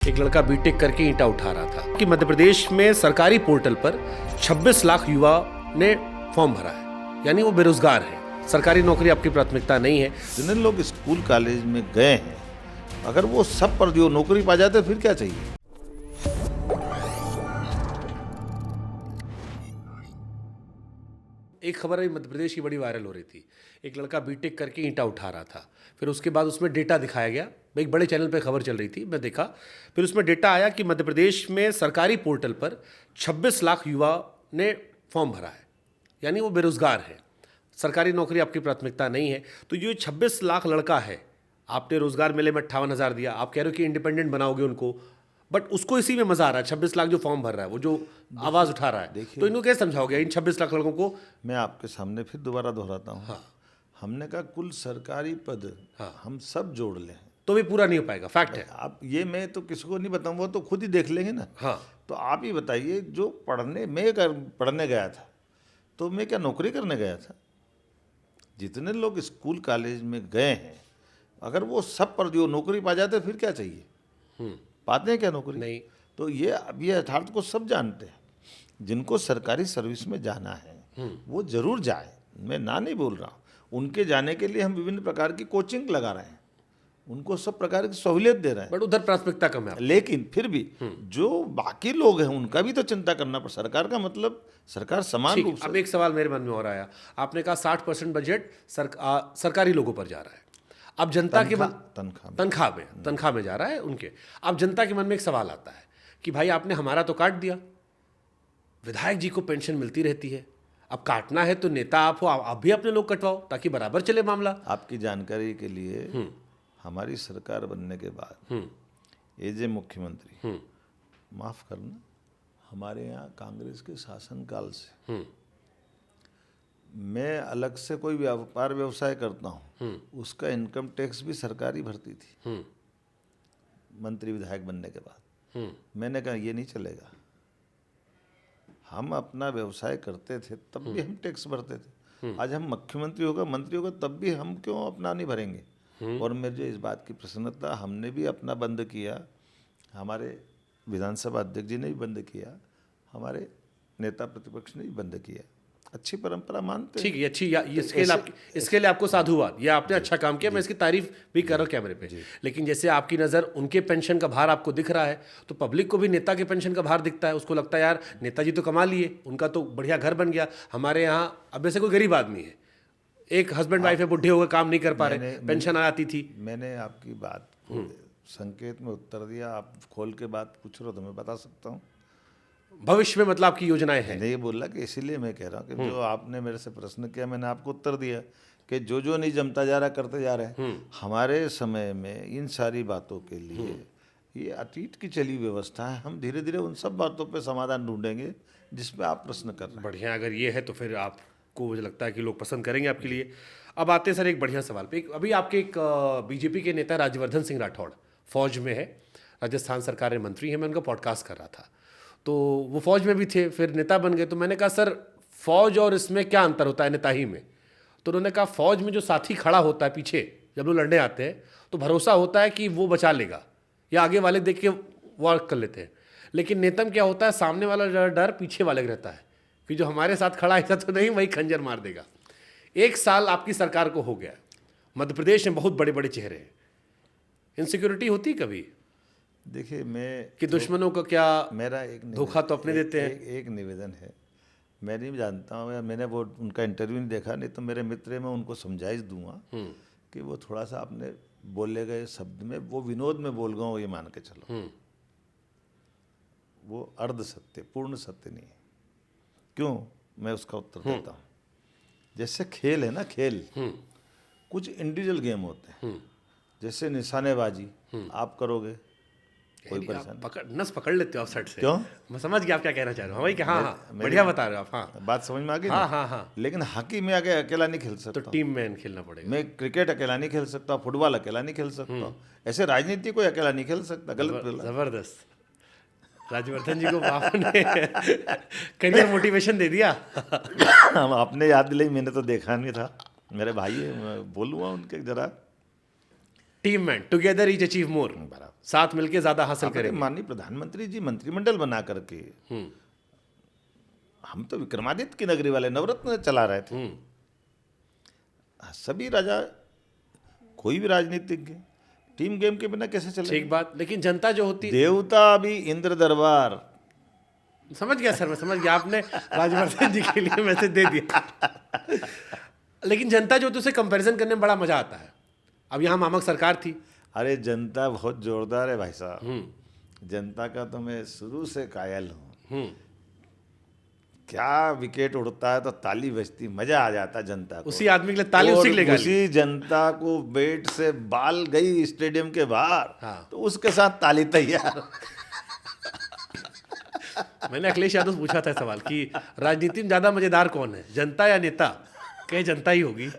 एक लड़का बीटेक करके ईंटा उठा रहा था कि मध्य प्रदेश में सरकारी पोर्टल पर 26 लाख युवा ने फॉर्म भरा है, यानी वो बेरोजगार है। सरकारी नौकरी आपकी प्राथमिकता नहीं है। जितने लोग स्कूल कॉलेज में गए हैं, अगर वो सब पर जो नौकरी पा जाते फिर क्या चाहिए। एक खबर अभी मध्य प्रदेश की बड़ी वायरल हो रही थी। एक लड़का बीटेक करके ईंटा उठा रहा था, फिर उसके बाद उसमें डेटा दिखाया गया। एक बड़े चैनल पे खबर चल रही थी, मैं देखा, फिर उसमें डेटा आया कि मध्य प्रदेश में सरकारी पोर्टल पर 26 लाख युवा ने फॉर्म भरा है, यानी वो बेरोजगार है। सरकारी नौकरी आपकी प्राथमिकता नहीं है। तो ये 26 लाख लड़का है, आपने रोजगार मेले में 58,000 दिया, आप कह रहे हो कि इंडिपेंडेंट बनाओगे उनको, बट उसको इसी में मजा आ रहा है। 26 लाख जो फॉर्म भर रहा है, वो जो आवाज उठा रहा है, तो इनको कैसे समझाओगे इन 26 लाख लड़कों को? मैं आपके सामने फिर दोबारा दोहराता हूँ। हाँ। हमने कहा कुल सरकारी पद हम सब जोड़ लें तो भी पूरा नहीं हो पाएगा, फैक्ट है। आप ये मैं तो किसी को नहीं बताऊँ, वो तो खुद ही देख लेंगे ना। हाँ। तो आप ही बताइए, जो पढ़ने गया था तो मैं क्या नौकरी करने गया था? जितने लोग स्कूल कॉलेज में गए हैं, अगर वो सब पर जो नौकरी पा जाते फिर क्या चाहिए। पाते हैं क्या नौकरी? नहीं। तो ये अब ये यथार्थ को सब जानते हैं। जिनको सरकारी सर्विस में जाना है वो जरूर जाए, मैं ना नहीं बोल रहा हूँ। उनके जाने के लिए हम विभिन्न प्रकार की कोचिंग लगा रहे हैं, उनको सब प्रकार की सहूलियत दे रहे हैं, बट उधर प्राथमिकता कम है। लेकिन फिर भी जो बाकी लोग हैं उनका भी तो चिंता करना पड़। सरकार का मतलब सरकार समान रूप से। अब एक सवाल मेरे मन में और आया, आपने कहा 60% बजट सरकारी लोगों पर जा रहा है। अब जनता के तनख्वाह में जा रहा है उनके। अब जनता के मन में एक सवाल आता है कि भाई आपने हमारा तो काट दिया, विधायक जी को पेंशन मिलती रहती है, अब काटना है तो नेता आप हो, आप भी अपने लोग कटवाओ ताकि बराबर चले मामला। आपकी जानकारी के लिए, हमारी सरकार बनने के बाद एजे मुख्यमंत्री, माफ करना, हमारे यहाँ कांग्रेस के शासनकाल से मैं अलग से कोई व्यापार व्यवसाय करता हूँ, उसका इनकम टैक्स भी सरकारी भरती थी। मंत्री विधायक बनने के बाद मैंने कहा ये नहीं चलेगा। हम अपना व्यवसाय करते थे तब भी हम टैक्स भरते थे। आज हम मुख्यमंत्री होगा, मंत्री होगा, तब भी हम क्यों अपना नहीं भरेंगे। और मुझे इस बात की प्रसन्नता, हमने भी अपना बंद किया, हमारे विधानसभा अध्यक्ष जी ने भी बंद किया, हमारे नेता प्रतिपक्ष ने भी बंद किया। अच्छी परंपरा मानते हैं। ठीक है, अच्छी इसके लिए आपको साधुवाद, ये आपने अच्छा काम किया, मैं इसकी तारीफ भी कर रहा हूँ कैमरे पे। लेकिन जैसे आपकी नज़र उनके पेंशन का भार आपको दिख रहा है, तो पब्लिक को भी नेता के पेंशन का भार दिखता है। उसको लगता है यार नेताजी तो कमा लिए, उनका तो बढ़िया घर बन गया, हमारे यहाँ अब वैसे कोई गरीब आदमी है, एक हस्बैंड वाइफ है, बुढ़े हो गए, काम नहीं कर पा रहे, पेंशन आती थी। मैंने आपकी बात को संकेत में उत्तर दिया। आप खोल के बात पूछ रहे हो तो मैं बता सकता हूँ। भविष्य में मतलब आपकी योजनाएं हैं? नहीं बोला कि इसीलिए मैं कह रहा हूँ कि जो आपने मेरे से प्रश्न किया, मैंने आपको उत्तर दिया कि जो नहीं जमता जा रहा करते जा रहे हैं। हमारे समय में इन सारी बातों के लिए ये अतीत की चली व्यवस्था है। हम धीरे धीरे उन सब बातों पे समाधान ढूंढेंगे जिसपे आप प्रश्न कर रहे हैं। बढ़िया, अगर ये है तो फिर आपको मुझे लगता है कि लोग पसंद करेंगे आपके लिए। अब आते हैं सर एक बढ़िया सवाल पे। अभी आपके एक बीजेपी के नेता राज्यवर्धन सिंह राठौड़ फौज में है, राजस्थान सरकार में मंत्री है, मैं उनका पॉडकास्ट कर रहा था, तो वो फौज में भी थे, फिर नेता बन गए। तो मैंने कहा सर फौज और इसमें क्या अंतर होता है नेता ही में? तो उन्होंने कहा फौज में जो साथी खड़ा होता है पीछे, जब लोग लड़ने आते हैं तो भरोसा होता है कि वो बचा लेगा या आगे वाले देख के वर्क कर लेते हैं। लेकिन नेता में क्या होता है, सामने वाला डर पीछे वाले का रहता है कि जो हमारे साथ खड़ा ऐसा तो नहीं वही खंजर मार देगा। 1 साल आपकी सरकार को हो गया, मध्य प्रदेश में बहुत बड़े बड़े चेहरे हैं, इनसिक्योरिटी होती कभी? देखिए, मैं कि दुश्मनों का क्या मेरा एक धोखा तो अपने देते हैं। एक निवेदन है, मैं नहीं जानता हूँ या मैंने वो उनका इंटरव्यू नहीं देखा, नहीं तो मेरे मित्र मैं उनको समझाइश दूंगा कि वो थोड़ा सा आपने बोले गए शब्द में वो विनोद में बोल गया हूँ, ये मान के चलो। वो अर्ध सत्य, पूर्ण सत्य नहीं है। क्यों? मैं उसका उत्तर देता हूँ। जैसे खेल है ना, खेल कुछ इंडिविजुअल गेम होते हैं। जैसे निशानेबाजी आप करोगे, कोई परेशानी, नस पकड़ लेते हो आप साइड से। क्यों? मैं समझ गया आप क्या कहना चाह रहे हो। भाई हाँ, बढ़िया बता रहे हो आप। हाँ, बात समझ में आ गई। हाँ। लेकिन हॉकी में आगे अकेला नहीं खेल सकता, तो टीम में खेलना पड़ेगा। मैं क्रिकेट अकेला नहीं खेल सकता, फुटबॉल अकेला नहीं खेल सकता, ऐसे राजनीति कोई अकेला नहीं खेल सकता। गलत बोला। जबरदस्त, राज्यवर्धन जी को आपने करियर मोटिवेशन दे दिया। हम आपने याद दिलाई, मैंने तो देखा नहीं था, मेरे भाई है, मैं बोलूँगा उनके जरा। Team man together each achieve more, साथ मिलके ज्यादा हासिल हमारे करेंगे। माननीय प्रधानमंत्री जी मंत्रिमंडल बना करके, हम तो विक्रमादित्य की नगरी वाले नवरत्न चला रहे थे। सभी राजा, कोई भी राजनीतिज्ञ टीम गेम के बिना कैसे चले? ठीक बात, लेकिन जनता जो होती, देवता भी इंद्र दरबार। समझ गया सर, मैं समझ गया, आपने राजवर्धन जी के लिए मैसेज दे दिया। लेकिन जनता जो होती है उसे कंपैरिजन करने में बड़ा मजा आता है। अब यहाँ मामक सरकार थी, अरे जनता बहुत जोरदार है भाई साहब, जनता का तो मैं शुरू से कायल हूँ। क्या विकेट उड़ता है तो ताली बजती, मजा आ जाता है जनता को। उसी आदमी के लिए ताली, उसी के लिए और गाली। उसी जनता को बैट से बाल गई स्टेडियम के बाहर, हाँ। तो उसके साथ ताली तैयार। मैंने अखिलेश यादव से पूछा था सवाल कि राजनीति में ज्यादा मजेदार कौन है, जनता या नेता? कहे जनता ही होगी।